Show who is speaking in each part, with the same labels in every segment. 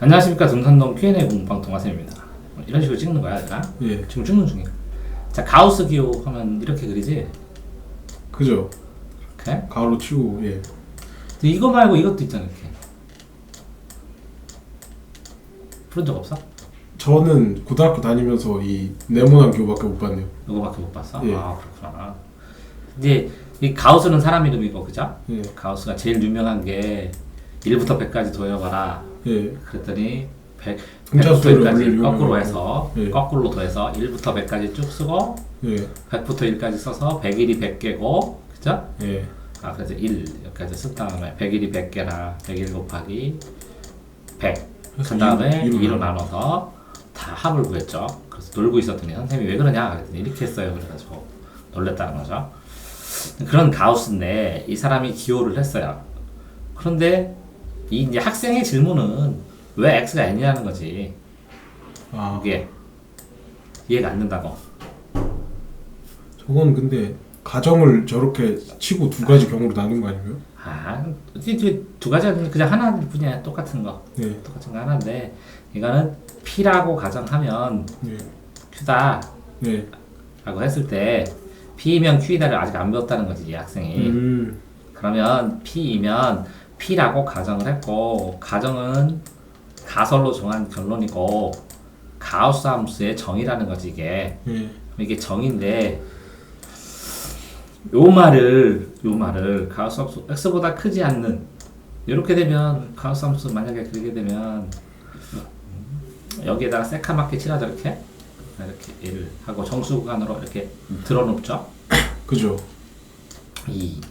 Speaker 1: 안녕하십니까. 등산동 Q&A 공부방 동아쌤입니다. 이런 식으로 찍는 거야, 얘들아?
Speaker 2: 예.
Speaker 1: 지금 찍는 중이야. 자, 가우스 기호 하면 이렇게 그리지?
Speaker 2: 그죠.
Speaker 1: 이렇게?
Speaker 2: 가로 치고, 예.
Speaker 1: 근데 이거 말고 이것도 있잖아, 이렇게. 풀은 적 없어?
Speaker 2: 저는 고등학교 다니면서 이 네모난 기호밖에 못 봤네요.
Speaker 1: 이거밖에 못 봤어?
Speaker 2: 예.
Speaker 1: 아, 그렇구나. 이제 이 가우스는 사람 이름이고, 그죠?
Speaker 2: 예.
Speaker 1: 가우스가 제일 유명한 게 1부터 100까지 더해봐라.
Speaker 2: 예.
Speaker 1: 그랬더니 100부터
Speaker 2: 분자수를
Speaker 1: 1까지
Speaker 2: 올릴
Speaker 1: 거꾸로
Speaker 2: 요령이라고.
Speaker 1: 해서
Speaker 2: 예.
Speaker 1: 거꾸로 더해서 1부터 100까지 쭉 쓰고
Speaker 2: 예.
Speaker 1: 100부터 1까지 써서 100일이 100개고, 그죠?
Speaker 2: 예.
Speaker 1: 아, 그래서 1 여기까지 쓴 다음에 100일이 100개라 100일 곱하기 100. 그 다음에 2로 나눠서 다 합을 구했죠. 그래서 놀고 있었더니 선생님이 왜 그러냐 그랬더니 이렇게 했어요. 그래가지고 놀랬다는 거죠. 그런 가우스인데 이 사람이 기호를 했어요. 그런데 이 이제 학생의 질문은 왜 x가 n이라는 거지.
Speaker 2: 아,
Speaker 1: 이게 이해가 안 된다고.
Speaker 2: 저건 근데 가정을 저렇게 치고 두 가지 경우로 나눈 거 아니고요?
Speaker 1: 아, 이게 두 가지는 그냥 하나일 뿐이야. 똑같은 거.
Speaker 2: 네.
Speaker 1: 똑같은 거 하나인데 이거는 P라고 가정하면
Speaker 2: 네.
Speaker 1: Q다
Speaker 2: 네.
Speaker 1: 라고 했을 때 P이면 Q이다를 아직 안 배웠다는 거지, 이 학생이. 그러면 P이면 P라고 가정을 했고, 가정은 가설로 정한 결론이고 가우스 함수의 정의라는 거지, 이게.
Speaker 2: 예.
Speaker 1: 이게 정의인데 요 말을 가우스 함수 x보다 크지 않는, 이렇게 되면 가우스 함수 만약에 그리게 되면 여기에다가 새카맣게 칠하죠. 이렇게 1 하고 정수 구간으로 이렇게 들어놓죠.
Speaker 2: 그죠.
Speaker 1: 2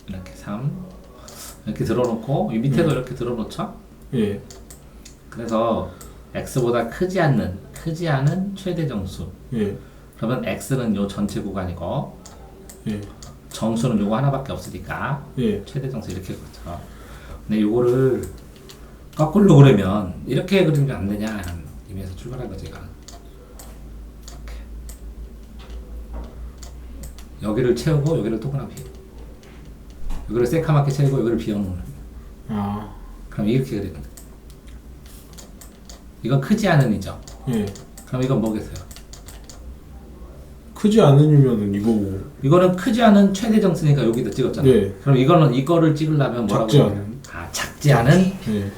Speaker 1: 이렇게 3 이렇게 들어놓고 이 밑에도 이렇게 들어놓죠.
Speaker 2: 예.
Speaker 1: 그래서 x보다 크지 않은 최대 정수.
Speaker 2: 예.
Speaker 1: 그러면 x는 요 전체 구간이고
Speaker 2: 예.
Speaker 1: 정수는 요거 하나밖에 없으니까
Speaker 2: 예.
Speaker 1: 최대 정수 이렇게 그렇죠. 근데 요거를 거꾸로 그리면 이렇게 그리면 안 되냐 하는 의미에서 출발한 거지, 이거. 이렇게. 여기를 채우고 여기를 동그랗게 비워. 여기를 새카맣게 채우고 여기를 비워놓는.
Speaker 2: 아.
Speaker 1: 그럼 이렇게 그리는 거야. 이건 크지 않은이죠.
Speaker 2: 예.
Speaker 1: 그럼 이건 뭐겠어요?
Speaker 2: 크지 않으면은 이거고.
Speaker 1: 이거는 크지 않은 최대 정수니까 여기다 찍었잖아.
Speaker 2: 네.
Speaker 1: 그럼 이거를 찍으려면 뭐라고?
Speaker 2: 작지 않은.
Speaker 1: 아, 작지 않은?
Speaker 2: 예.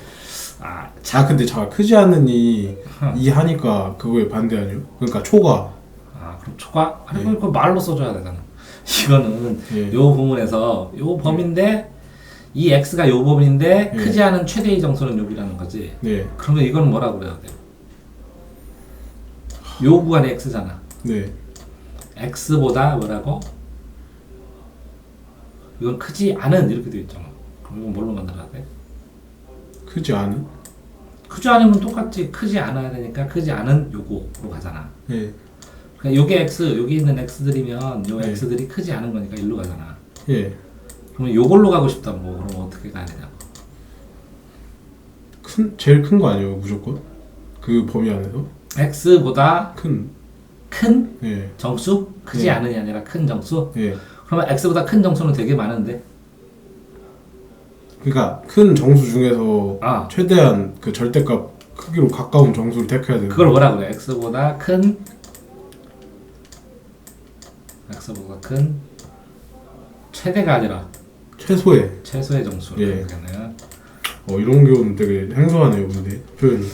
Speaker 1: 아,
Speaker 2: 근데 크지 않으니 이 하니까 그거에 반대 아니에요? 그러니까 초가.
Speaker 1: 아, 그럼 초과? 아니,
Speaker 2: 네.
Speaker 1: 그걸 말로 써줘야 되잖아. 이거는
Speaker 2: 예.
Speaker 1: 요 부분에서 요 범위인데 이 x가 요 범위인데
Speaker 2: 예.
Speaker 1: 크지 않은 최대의 정수는 여기라는 거지.
Speaker 2: 네.
Speaker 1: 그러면 이건 뭐라고 그래야 돼요? 요 구간이 x잖아.
Speaker 2: 네.
Speaker 1: x보다 뭐라고? 이건 크지 않은 이렇게 되어 있잖아. 그럼 이건 뭘로 만들어야 돼?
Speaker 2: 크지 않은?
Speaker 1: 크지 않으면 똑같지. 크지 않아야 되니까 크지 않은 요거로 가잖아.
Speaker 2: 예.
Speaker 1: 그러니까 요게 x, 여기 있는 x들이면 요
Speaker 2: 네.
Speaker 1: x들이 크지 않은 거니까 일로 가잖아.
Speaker 2: 예.
Speaker 1: 그러면 요걸로 가고 싶다고. 그럼 어떻게 가야 되냐고.
Speaker 2: 제일 큰 거 아니에요, 무조건? 그 범위 안에서?
Speaker 1: x보다
Speaker 2: 큰. 예.
Speaker 1: 정수? 크지
Speaker 2: 네.
Speaker 1: 않은이 아니라 큰 정수?
Speaker 2: 예.
Speaker 1: 그러면 x보다 큰 정수는 되게 많은데?
Speaker 2: 그러니까 큰 정수 중에서
Speaker 1: 아.
Speaker 2: 최대한 그 절대값 크기로 가까운 정수를 택해야 되는.
Speaker 1: 그걸 뭐라 그래? x보다 큰 최대가 아니라
Speaker 2: 최소의.
Speaker 1: 최소의 정수.
Speaker 2: 예.
Speaker 1: 그러면은
Speaker 2: 이런 경우는 되게 생소하네요, 근데 표현이.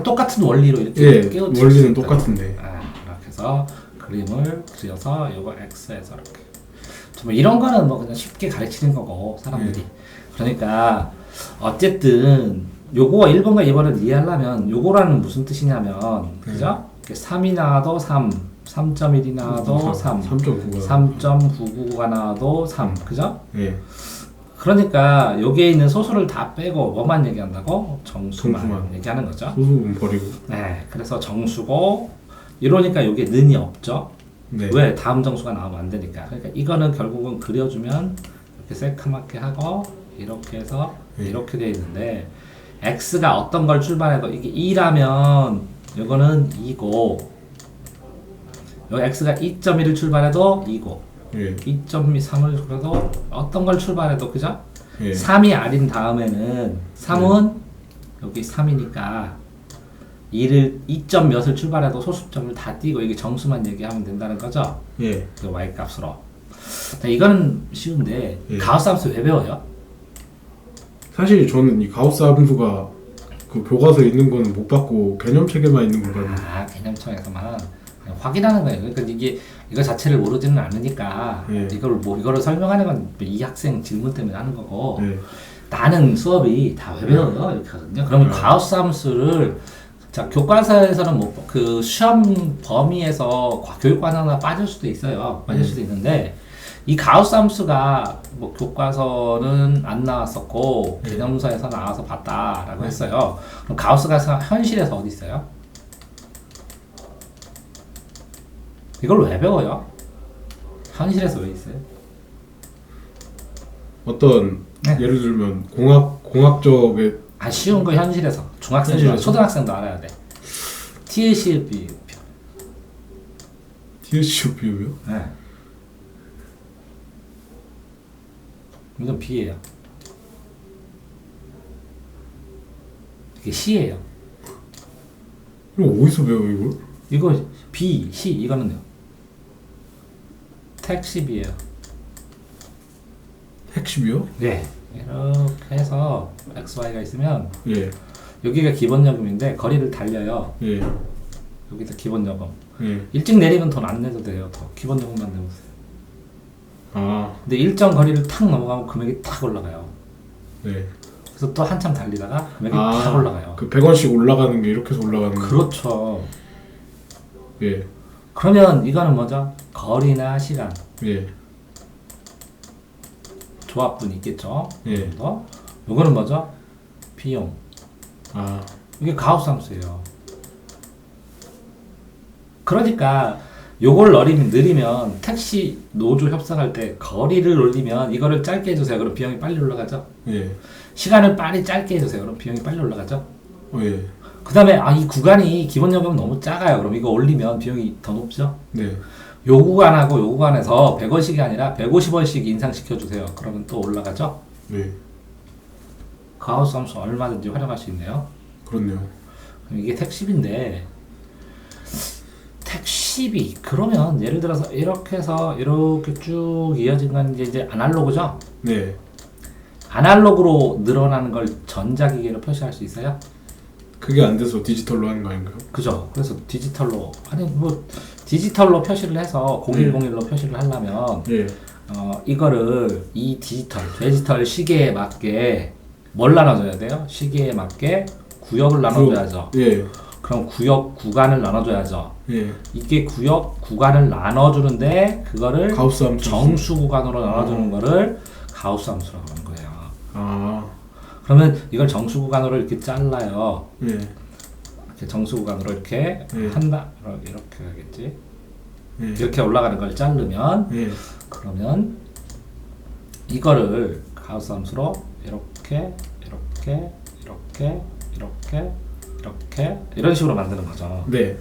Speaker 1: 똑같은 원리로 이렇게
Speaker 2: 예,
Speaker 1: 깨우칠 수
Speaker 2: 원리는
Speaker 1: 있다.
Speaker 2: 똑같은데.
Speaker 1: 이렇게 해서 그림을 그려서 요거 x에서 이렇게. 정말 이런 거는 뭐 그냥 쉽게 가르치는 거고 사람들이. 그러니까 어쨌든 요거 1번과 2번을 이해하려면 요거라는 무슨 뜻이냐면 그죠? 3이 나와도 3, 3.1이 나와도 3,
Speaker 2: 3.9가
Speaker 1: 3.99가 나와도 3, 그죠?
Speaker 2: 예.
Speaker 1: 그러니까 여기에 있는 소수를 다 빼고 뭐만 얘기한다고? 정수만
Speaker 2: 정수만.
Speaker 1: 얘기하는 거죠.
Speaker 2: 소수분 버리고.
Speaker 1: 네, 그래서 정수고 이러니까 여기에 는이 없죠.
Speaker 2: 네.
Speaker 1: 왜? 다음 정수가 나오면 안 되니까. 그러니까 이거는 결국은 그려주면 이렇게 새카맣게 하고 이렇게 해서
Speaker 2: 네.
Speaker 1: 이렇게 돼 있는데 x가 어떤 걸 출발해도 이게 2라면 이거는 2고 여기 x가 2.1을 출발해도 2고
Speaker 2: 예.
Speaker 1: 2.3을 그래도 어떤 걸 출발해도 그죠?
Speaker 2: 예.
Speaker 1: 3이 아닌 다음에는 3은 여기 3이니까 2점 몇을 출발해도 소수점을 다 띄고 이게 정수만 얘기하면 된다는 거죠.
Speaker 2: 예.
Speaker 1: 그 y 값으로. 자, 이거는 쉬운데
Speaker 2: 예.
Speaker 1: 가우스 함수 왜 배워요?
Speaker 2: 사실 저는 이 가우스 함수가 그 교과서에 있는 거는 못 봤고 개념 책에만 있는 거라서.
Speaker 1: 개념청에서만 그냥 확인하는 거예요. 그러니까 이거 자체를 모르지는 않으니까
Speaker 2: 예.
Speaker 1: 이거를 설명하는 건 이 학생 질문 때문에 하는 거고.
Speaker 2: 예.
Speaker 1: 나는 수업이 다 왜 배워요? 이렇게 하거든요. 그러면 가우스 함수를 자 교과서에서는 뭐 그 시험 범위에서 교육관 하나 빠질 수도 있어요. 빠질 수도 있는데 이 가우스 함수가 뭐 교과서는 안 나왔었고 개념서에서 나와서 봤다라고 했어요. 그럼 가우스가 현실에서 어디 있어요? 이걸 왜 배워요? 현실에서 왜 있어요?
Speaker 2: 어떤
Speaker 1: 네.
Speaker 2: 예를 들면 공학적의
Speaker 1: 쉬운 거 현실에서 중학생도
Speaker 2: 현실에서?
Speaker 1: 초등학생도 알아야 돼. TLC 비율.
Speaker 2: TSU 비율이요?
Speaker 1: 네. 이건 B예요. 이게 C예요.
Speaker 2: 이거 어디서 배워 이걸?
Speaker 1: 이거 B, C 이거는요. 택시비예요.
Speaker 2: 핵심이요?
Speaker 1: 네. 이렇게 해서 X, Y가 있으면
Speaker 2: 예.
Speaker 1: 여기가 기본 요금인데 거리를 달려요.
Speaker 2: 예.
Speaker 1: 여기서 기본 요금.
Speaker 2: 예.
Speaker 1: 일찍 내리면 돈 안 내도 돼요. 더 기본 요금만 내보세요.
Speaker 2: 아.
Speaker 1: 근데 일정 거리를 탁 넘어가면 금액이 탁 올라가요.
Speaker 2: 네.
Speaker 1: 그래서 또 한참 달리다가 금액이 탁 올라가요.
Speaker 2: 그 100원씩 올라가는 게 이렇게 해서 올라가는 거.
Speaker 1: 그렇죠.
Speaker 2: 예.
Speaker 1: 그러면 이거는 뭐죠? 거리나 시간.
Speaker 2: 예.
Speaker 1: 조합분이 있겠죠.
Speaker 2: 예.
Speaker 1: 요거는 뭐죠? 비용.
Speaker 2: 아.
Speaker 1: 이게 가우스 함수예요. 그러니까 요걸 느리면 택시 노조 협상할 때 거리를 올리면 이거를 짧게 해주세요. 그럼 비용이 빨리 올라가죠.
Speaker 2: 예.
Speaker 1: 시간을 빨리 짧게 해주세요. 그럼 비용이 빨리 올라가죠.
Speaker 2: 예.
Speaker 1: 그 다음에 이 구간이 기본 요금은 너무 작아요. 그럼 이거 올리면 비용이 더 높죠.
Speaker 2: 네.
Speaker 1: 요 구간하고 요 구간에서 100원씩이 아니라 150원씩 인상시켜주세요. 그러면 또 올라가죠.
Speaker 2: 네.
Speaker 1: 가우스 함수 얼마든지 활용할 수 있네요.
Speaker 2: 그렇네요.
Speaker 1: 그럼 이게 택10인데 택10이 그러면 예를 들어서 이렇게 해서 이렇게 쭉 이어진 건 이제 아날로그죠?
Speaker 2: 네.
Speaker 1: 아날로그로 늘어나는 걸 전자기계로 표시할 수 있어요?
Speaker 2: 그게 안 돼서 디지털로 하는 거 아닌가요?
Speaker 1: 그죠? 그래서 디지털로 디지털로 표시를 해서 0101로 표시를 하려면
Speaker 2: 예.
Speaker 1: 이거를 이 디지털 시계에 맞게 뭘 나눠줘야 돼요? 시계에 맞게 구역을 나눠줘야죠.
Speaker 2: 예.
Speaker 1: 그럼 구역 구간을 나눠줘야죠.
Speaker 2: 예.
Speaker 1: 이게 구역 구간을 나눠주는데 그거를
Speaker 2: 가우스 함수.
Speaker 1: 정수 구간으로 나눠주는 거를 가우스 함수라고 하는 거예요.
Speaker 2: 아.
Speaker 1: 그러면 이걸 정수 구간으로 이렇게 잘라요.
Speaker 2: 예.
Speaker 1: 이렇게 정수 구간으로 이렇게 한다. 이렇게 하겠지.
Speaker 2: 예.
Speaker 1: 이렇게 올라가는 걸 자르면
Speaker 2: 예.
Speaker 1: 그러면 이거를 가우스 함수로 이렇게 이런 식으로 만드는 거죠.
Speaker 2: 네.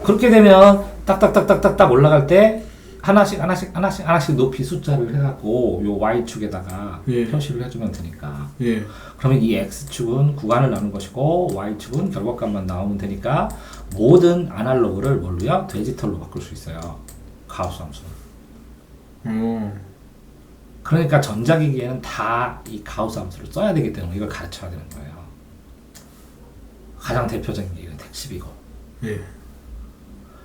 Speaker 1: 그렇게 되면 딱딱딱딱딱 올라갈 때 하나씩 높이 숫자를 해갖고 요 y축에다가
Speaker 2: 예.
Speaker 1: 표시를 해주면 되니까.
Speaker 2: 예.
Speaker 1: 그러면 이 x축은 구간을 나눈 것이고 y축은 결과값만 나오면 되니까 모든 아날로그를 뭘로요? 디지털로 바꿀 수 있어요. 가우스 함수. 그러니까 전자기기에는 다 이 가우스 함수를 써야 되기 때문에 이걸 가르쳐야 되는 거예요. 가장 대표적인 게 택시비고.
Speaker 2: 예.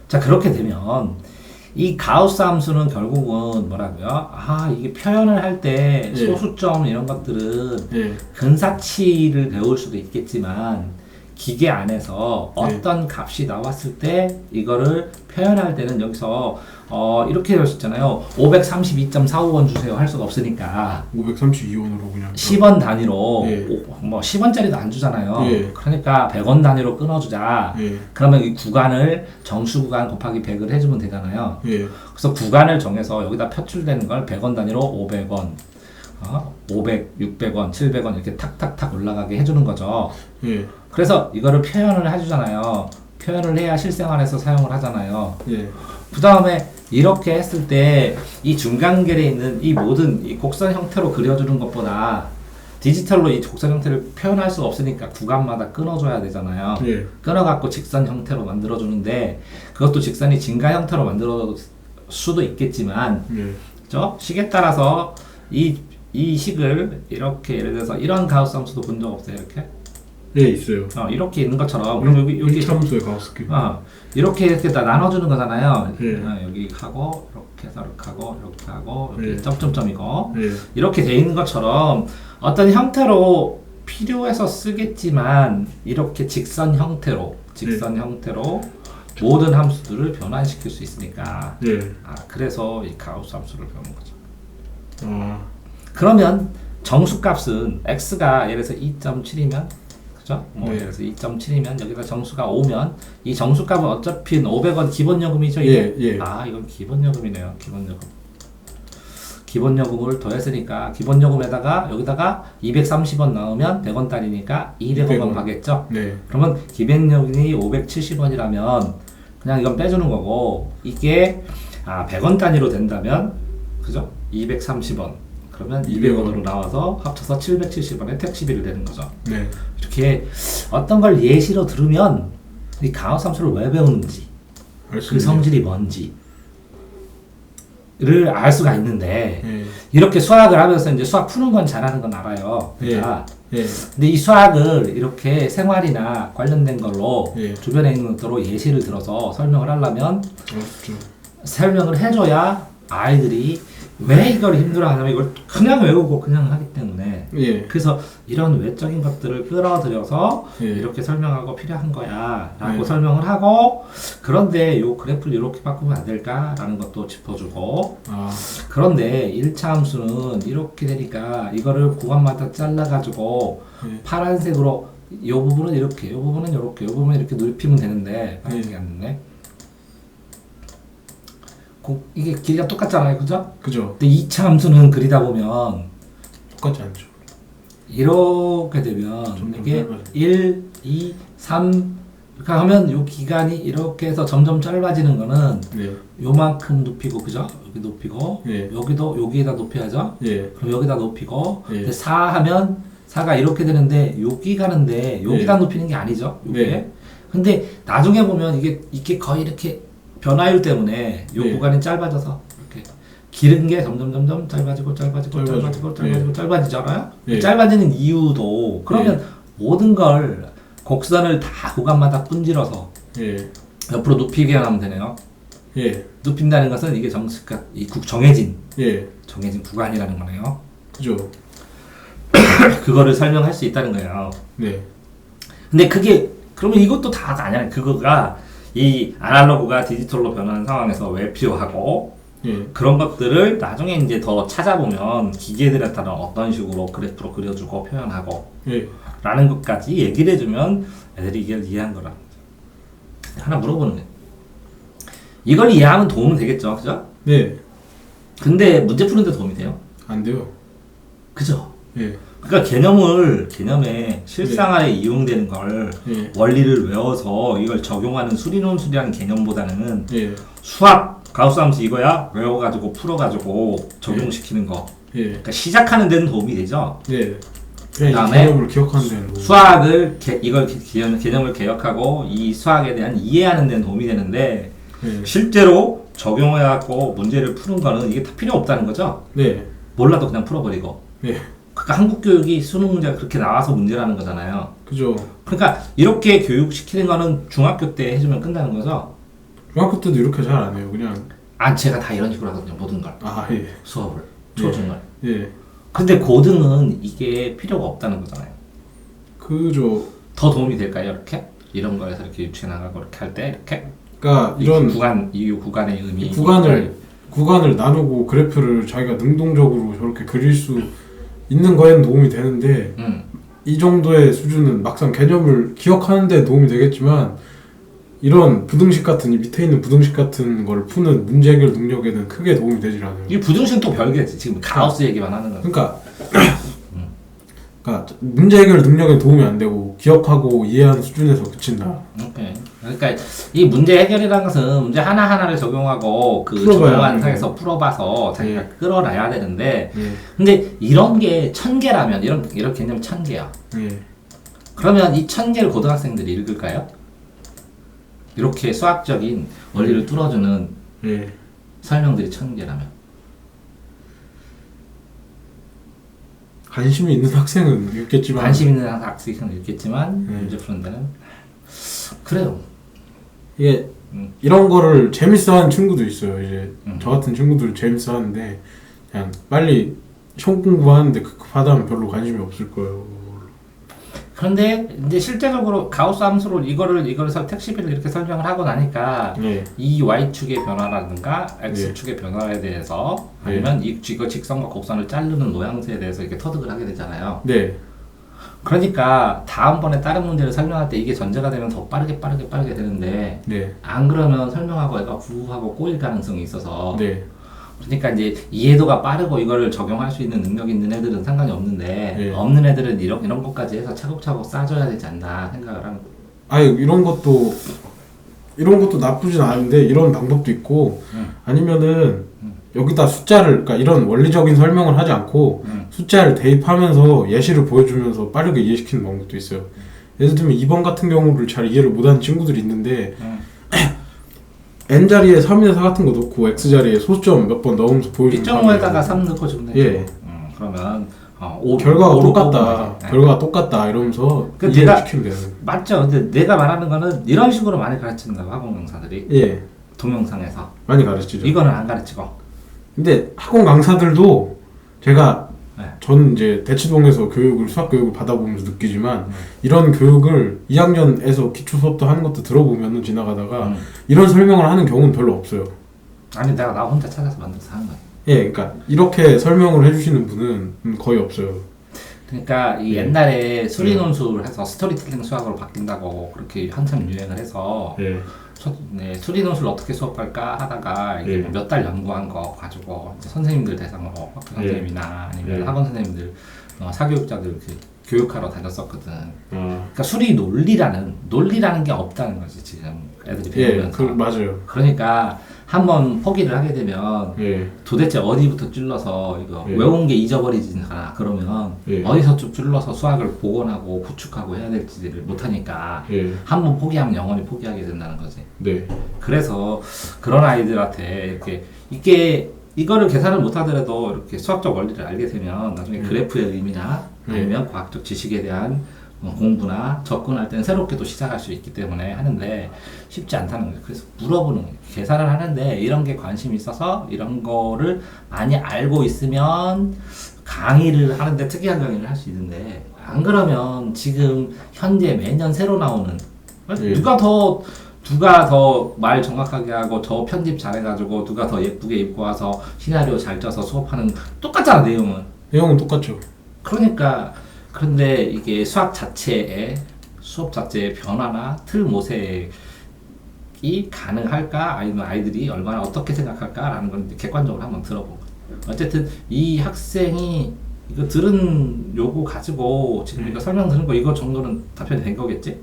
Speaker 1: 자, 그렇게 되면 이 가우스 함수는 결국은 뭐라고요? 이게 표현을 할 때
Speaker 2: 예.
Speaker 1: 소수점 이런 것들은
Speaker 2: 예.
Speaker 1: 근사치를 배울 수도 있겠지만 기계 안에서 어떤 값이 나왔을 때 이거를 표현할 때는 여기서 이렇게 될 수 있잖아요. 532.45원 주세요 할 수가 없으니까
Speaker 2: 532원으로 그냥
Speaker 1: 10원 단위로
Speaker 2: 예.
Speaker 1: 뭐 10원짜리도 안 주잖아요.
Speaker 2: 예.
Speaker 1: 그러니까 100원 단위로 끊어주자.
Speaker 2: 예.
Speaker 1: 그러면 이 구간을 정수 구간 곱하기 100을 해주면 되잖아요.
Speaker 2: 예.
Speaker 1: 그래서 구간을 정해서 여기다 표출되는 걸 100원 단위로 500원, 500, 600원, 700원 이렇게 탁탁탁 올라가게 해주는 거죠.
Speaker 2: 예.
Speaker 1: 그래서 이거를 표현을 해주잖아요. 표현을 해야 실생활에서 사용을 하잖아요.
Speaker 2: 예.
Speaker 1: 그 다음에 이렇게 했을 때 이 중간결에 있는 이 모든 이 곡선 형태로 그려주는 것보다 디지털로 이 곡선 형태를 표현할 수가 없으니까 구간마다 끊어줘야 되잖아요.
Speaker 2: 예.
Speaker 1: 끊어갖고 직선 형태로 만들어주는데 그것도 직선이 증가 형태로 만들어줄 수도 있겠지만
Speaker 2: 예.
Speaker 1: 그죠? 식에 따라서 이 식을 이렇게 예를 들어서 이런 가우스 함수도 본 적 없어요? 이렇게?
Speaker 2: 예, 있어요.
Speaker 1: 이렇게 있는 것처럼 그럼 여기
Speaker 2: 참수의 가우스기.
Speaker 1: 이렇게 다 나눠주는 거잖아요.
Speaker 2: 예.
Speaker 1: 여기 하고 이렇게 해서 이렇게 하고 이렇게 하고 이렇게
Speaker 2: 예.
Speaker 1: 점점점이고
Speaker 2: 예.
Speaker 1: 이렇게 돼 있는 것처럼 어떤 형태로 필요해서 쓰겠지만 이렇게 직선 형태로 모든 함수들을 변환시킬 수 있으니까
Speaker 2: 예.
Speaker 1: 그래서 이 가우스 함수를 배우는 거죠. 그러면 정수값은 x가 예를 들어서 2.7이면 그죠? 뭐
Speaker 2: 네.
Speaker 1: 예를 들어서 2.7이면 여기다 정수가 5면 이 정수값은 어차피 500원 기본요금이죠.
Speaker 2: 예.
Speaker 1: 이게?
Speaker 2: 예.
Speaker 1: 이건 기본요금이네요. 기본요금을 더했으니까 기본요금에다가 여기다가 230원 넣으면 100원 딸이니까 200원만
Speaker 2: 200원.
Speaker 1: 가겠죠.
Speaker 2: 네.
Speaker 1: 그러면 기본요금이 570원이라면 그냥 이건 빼주는 거고 이게 100원 단위로 된다면 그죠? 230원 그러면 200원으로 나와서 합쳐서 770원의 택시비를 내는 거죠.
Speaker 2: 네.
Speaker 1: 이렇게 어떤 걸 예시로 들으면 이 가우스 함수를 왜 배우는지 그 성질이 뭔지를 알 수가 있는데
Speaker 2: 예.
Speaker 1: 이렇게 수학을 하면서 이제 수학 푸는 건 잘하는 건 알아요. 그러니까
Speaker 2: 예.
Speaker 1: 근데 이 수학을 이렇게 생활이나 관련된 걸로
Speaker 2: 예.
Speaker 1: 주변에 있는 것들로 예시를 들어서 설명을 하려면
Speaker 2: 그렇죠.
Speaker 1: 설명을 해줘야 아이들이 왜 이걸 힘들어하냐면 이걸 그냥 외우고 그냥 하기 때문에
Speaker 2: 예.
Speaker 1: 그래서 이런 외적인 것들을 끌어들여서
Speaker 2: 예.
Speaker 1: 이렇게 설명하고 필요한 거야 라고
Speaker 2: 예.
Speaker 1: 설명을 하고 그런데 요 그래프를 이렇게 바꾸면 안 될까 라는 것도 짚어주고 그런데 1차 함수는 이렇게 되니까 이거를 구간마다 잘라가지고
Speaker 2: 예.
Speaker 1: 파란색으로 요 부분은 이렇게 요 부분은 이렇게 요 부분은 이렇게 넓히면 되는데 파란색이 안 됐네. 이게 길이가 똑같잖아요, 그죠?
Speaker 2: 그죠.
Speaker 1: 근데 2차 함수는 그리다 보면
Speaker 2: 똑같지 않죠.
Speaker 1: 이렇게 되면
Speaker 2: 점점
Speaker 1: 이게
Speaker 2: 짧아져요.
Speaker 1: 1, 2, 3 이렇게 하면 요 기간이 이렇게 해서 점점 짧아지는 거는
Speaker 2: 네.
Speaker 1: 요만큼 높이고 그죠? 여기 높이고
Speaker 2: 예.
Speaker 1: 여기도 여기에다 높여야죠.
Speaker 2: 예.
Speaker 1: 그럼 여기다 높이고
Speaker 2: 예.
Speaker 1: 근데 4 하면 4가 이렇게 되는데 여기 가는데 여기다
Speaker 2: 예.
Speaker 1: 높이는 게 아니죠. 요게.
Speaker 2: 네.
Speaker 1: 근데 나중에 보면 이게 거의 이렇게 변화율 때문에 요
Speaker 2: 네.
Speaker 1: 구간이 짧아져서 이렇게 기른 게 점점 짧아지고 짧아지잖아요.
Speaker 2: 예.
Speaker 1: 짧아지는 이유도 그러면 모든 걸 곡선을 다 구간마다 분질러서
Speaker 2: 예.
Speaker 1: 옆으로 높이게 하면 되네요.
Speaker 2: 예.
Speaker 1: 높인다는 것은 이게 정해진
Speaker 2: 예.
Speaker 1: 구간이라는 거네요.
Speaker 2: 그죠.
Speaker 1: 그거를 설명할 수 있다는 거예요.
Speaker 2: 네.
Speaker 1: 근데 그게 그러면 이것도 다가 아니야. 그거가 이 아날로그가 디지털로 변하는 상황에서 왜 필요하고
Speaker 2: 예.
Speaker 1: 그런 것들을 나중에 이제 더 찾아보면 기계들한테는 어떤 식으로 그래프로 그려주고 표현하고
Speaker 2: 예.
Speaker 1: 라는 것까지 얘기를 해주면 애들이 이걸 이해한 거라. 하나 물어보는 거예요. 이걸 이해하면 도움은 되겠죠, 그죠?
Speaker 2: 네.
Speaker 1: 근데 문제 푸는데 도움이 돼요?
Speaker 2: 안 돼요.
Speaker 1: 그죠?
Speaker 2: 예.
Speaker 1: 그러니까 개념에 실생활에 이용되는 걸
Speaker 2: 예.
Speaker 1: 원리를 외워서 이걸 적용하는 수리논술이라는 개념보다는
Speaker 2: 예.
Speaker 1: 수학 가우스 함수 이거야 외워가지고 풀어가지고 적용시키는 거.
Speaker 2: 예.
Speaker 1: 그러니까 시작하는 데는 도움이 되죠.
Speaker 2: 네. 그냥 이
Speaker 1: 그다음에
Speaker 2: 개념을 기억하는 데는
Speaker 1: 수학을 개념을 개혁하고 이 수학에 대한 이해하는 데는 도움이 되는데
Speaker 2: 예.
Speaker 1: 실제로 적용해갖고 문제를 푸는 거는 이게 다 필요 없다는 거죠.
Speaker 2: 네.
Speaker 1: 몰라도 그냥 풀어버리고.
Speaker 2: 예.
Speaker 1: 그러니까 한국 교육이 수능 문제가 그렇게 나와서 문제라는 거잖아요.
Speaker 2: 그죠.
Speaker 1: 그러니까 이렇게 교육시키는 거는 중학교 때 해주면 끝나는 거죠.
Speaker 2: 중학교 때도 이렇게 잘 안 해요. 그냥
Speaker 1: 제가 다 이런 식으로 하거든요. 모든 걸.
Speaker 2: 예.
Speaker 1: 수업을. 초중을.
Speaker 2: 예.
Speaker 1: 근데 고등은 이게 필요가 없다는 거잖아요.
Speaker 2: 그죠.
Speaker 1: 더 도움이 될까요? 이렇게? 이런 거에서 이렇게 유치해 나가고 이렇게 할 때 이렇게?
Speaker 2: 그러니까 이런
Speaker 1: 이 구간의 의미.
Speaker 2: 구간을 나누고 그래프를 자기가 능동적으로 저렇게 그릴 수 있는 거에는 도움이 되는데 이 정도의 수준은 막상 개념을 기억하는 데 도움이 되겠지만 이런 부등식 같은 이 밑에 있는 부등식 같은 걸 푸는 문제 해결 능력에는 크게 도움이 되질 않아요.
Speaker 1: 이 부등식은 또 별개지. 지금 가우스 얘기만 하는 거죠.
Speaker 2: 그러니까 그러니까 문제 해결 능력에 도움이 안 되고 기억하고 이해하는 수준에서 그친다.
Speaker 1: 오케이. 그러니까 이 문제 해결이라는 것은 문제 하나하나를 적용하고 그
Speaker 2: 풀어봐야
Speaker 1: 조건상에서 풀어봐서 자기가
Speaker 2: 예.
Speaker 1: 끌어놔야 되는데
Speaker 2: 예.
Speaker 1: 근데 이런 게 1000개라면 이런 개념이 1000개야.
Speaker 2: 예.
Speaker 1: 그러면 이 1000개를 고등학생들이 읽을까요? 이렇게 수학적인 원리를 뚫어주는
Speaker 2: 예.
Speaker 1: 설명들이 1000개라면
Speaker 2: 관심이 있는 학생은 읽겠지만
Speaker 1: 관심 있는 학생은 읽겠지만
Speaker 2: 네.
Speaker 1: 문제 푸는 데는 그래요.
Speaker 2: 이게
Speaker 1: 음.
Speaker 2: 이런 거를 재밌어하는 친구도 있어요. 이제
Speaker 1: 음.
Speaker 2: 저 같은 친구들 재밌어하는데 그냥 빨리 시험 공부하는데 급하다 하면 별로 관심이 없을 거예요.
Speaker 1: 그런데 이제 실제적으로 가우스 함수로 이거를 택시비를 이렇게 설명을 하고 나니까
Speaker 2: 예.
Speaker 1: 이 y축의 변화라든가
Speaker 2: 네.
Speaker 1: x축의 변화에 대해서 아니면 이거 직선과 곡선을 자르는 모양새에 대해서 이렇게 터득을 하게 되잖아요.
Speaker 2: 네.
Speaker 1: 그러니까 다음번에 다른 문제를 설명할 때 이게 전제가 되면 더 빠르게 되는데
Speaker 2: 네.
Speaker 1: 안 그러면 설명하고 애가 구하고 꼬일 가능성이 있어서
Speaker 2: 네.
Speaker 1: 그러니까 이제 이해도가 빠르고 이거를 적용할 수 있는 능력이 있는 애들은 상관이 없는데
Speaker 2: 네.
Speaker 1: 없는 애들은 이런 것까지 해서 차곡차곡 쌓아줘야 되지 않나 생각을 하는 거예요.
Speaker 2: 아유 이런 것도 나쁘진 않은데 이런 방법도 있고 아니면은 여기다 숫자를 그러니까 이런 원리적인 설명을 하지 않고 숫자를 대입하면서 예시를 보여주면서 빠르게 이해시키는 방법도 있어요. 예를 들면 2번 같은 경우를 잘 이해를 못하는 친구들이 있는데 n자리에 3이나 4 같은 거 넣고 x자리에 소수점 몇 번 넣으면서 보여주는
Speaker 1: 2.5에다가 3 넣고 주면 되죠.
Speaker 2: 예.
Speaker 1: 그러면
Speaker 2: 결과가
Speaker 1: 오로
Speaker 2: 똑같다.
Speaker 1: 뽑으면 돼.
Speaker 2: 결과가 똑같다 이러면서
Speaker 1: 그
Speaker 2: 이해를
Speaker 1: 내가-
Speaker 2: 시키면 돼요.
Speaker 1: 맞죠. 근데 내가 말하는 거는 이런 식으로 많이 가르치는 거야 학원 강사들이
Speaker 2: 예.
Speaker 1: 동영상에서
Speaker 2: 많이 가르치죠.
Speaker 1: 이거는 안 가르치고
Speaker 2: 근데 학원 강사들도 제가
Speaker 1: 네.
Speaker 2: 저는 이제 대치동에서 수학 교육을 받아보면서 느끼지만 이런 교육을 2학년에서 기초 수업도 하는 것도 들어보면은 지나가다가 이런 설명을 하는 경우는 별로 없어요.
Speaker 1: 아니 내가 나 혼자 찾아서 만들어서 하는 거야.
Speaker 2: 예, 그러니까 이렇게 설명을 해주시는 분은 거의 없어요.
Speaker 1: 그러니까 이 옛날에 수리논술 해서 스토리텔링 수학으로 바뀐다고 그렇게 한참 유행을 해서
Speaker 2: 예,
Speaker 1: 수리논술 어떻게 수업할까 하다가 이게
Speaker 2: 예.
Speaker 1: 몇 달 연구한 거 가지고 이제 선생님들 대상으로 학교 선생님이나 아니면
Speaker 2: 예.
Speaker 1: 학원 선생님들 사교육자들 이렇게 교육하러 다녔었거든.
Speaker 2: 아,
Speaker 1: 그러니까 수리 논리라는 게 없다는 거지 지금 애들이
Speaker 2: 예,
Speaker 1: 배우면서.
Speaker 2: 맞아요.
Speaker 1: 그러니까 한번 포기를 하게 되면
Speaker 2: 예,
Speaker 1: 도대체 어디부터 찔러서 이거
Speaker 2: 예.
Speaker 1: 외운 게 잊어버리지나 그러면
Speaker 2: 예.
Speaker 1: 어디서 좀 찔러서 수학을 복원하고 구축하고 해야 될지를 못하니까
Speaker 2: 예,
Speaker 1: 한번 포기하면 영원히 포기하게 된다는 거지.
Speaker 2: 네,
Speaker 1: 그래서 그런 아이들한테 이거를 계산을 못하더라도 이렇게 수학적 원리를 알게 되면 나중에 그래프의 의미나 아니면 과학적 지식에 대한 공부나 접근할 때는 새롭게 또 시작할 수 있기 때문에 하는데 쉽지 않다는 거예요. 그래서 물어보는 거예요. 계산을 하는데 이런 게 관심이 있어서 이런 거를 많이 알고 있으면 강의를 하는데 특이한 강의를 할 수 있는데 안 그러면 지금 현재 매년 새로 나오는
Speaker 2: 예.
Speaker 1: 누가 더 말 정확하게 하고 저 편집 잘해가지고 누가 더 예쁘게 입고 와서 시나리오 잘 짜서 수업하는 똑같잖아 내용은.
Speaker 2: 내용은 똑같죠.
Speaker 1: 그러니까 그런데 이게 수업 자체의 변화나 틀 모색이 가능할까 아니면 아이들이 얼마나 어떻게 생각할까라는 걸 이제 객관적으로 한번 들어보고 어쨌든 이 학생이 이거 들은 요거 가지고 지금 이거 설명 들은 거 이거 정도는 답변이 된 거겠지?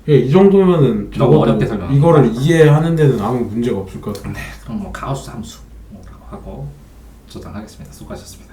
Speaker 2: 예, 이 정도면은
Speaker 1: 너무
Speaker 2: 적어도
Speaker 1: 어렵게 설명한
Speaker 2: 이거를 이해하는 데는 아무 문제가 없을 것 같은데.
Speaker 1: 그럼 뭐 가우스 함수라고 하고 저장하겠습니다. 수고하셨습니다.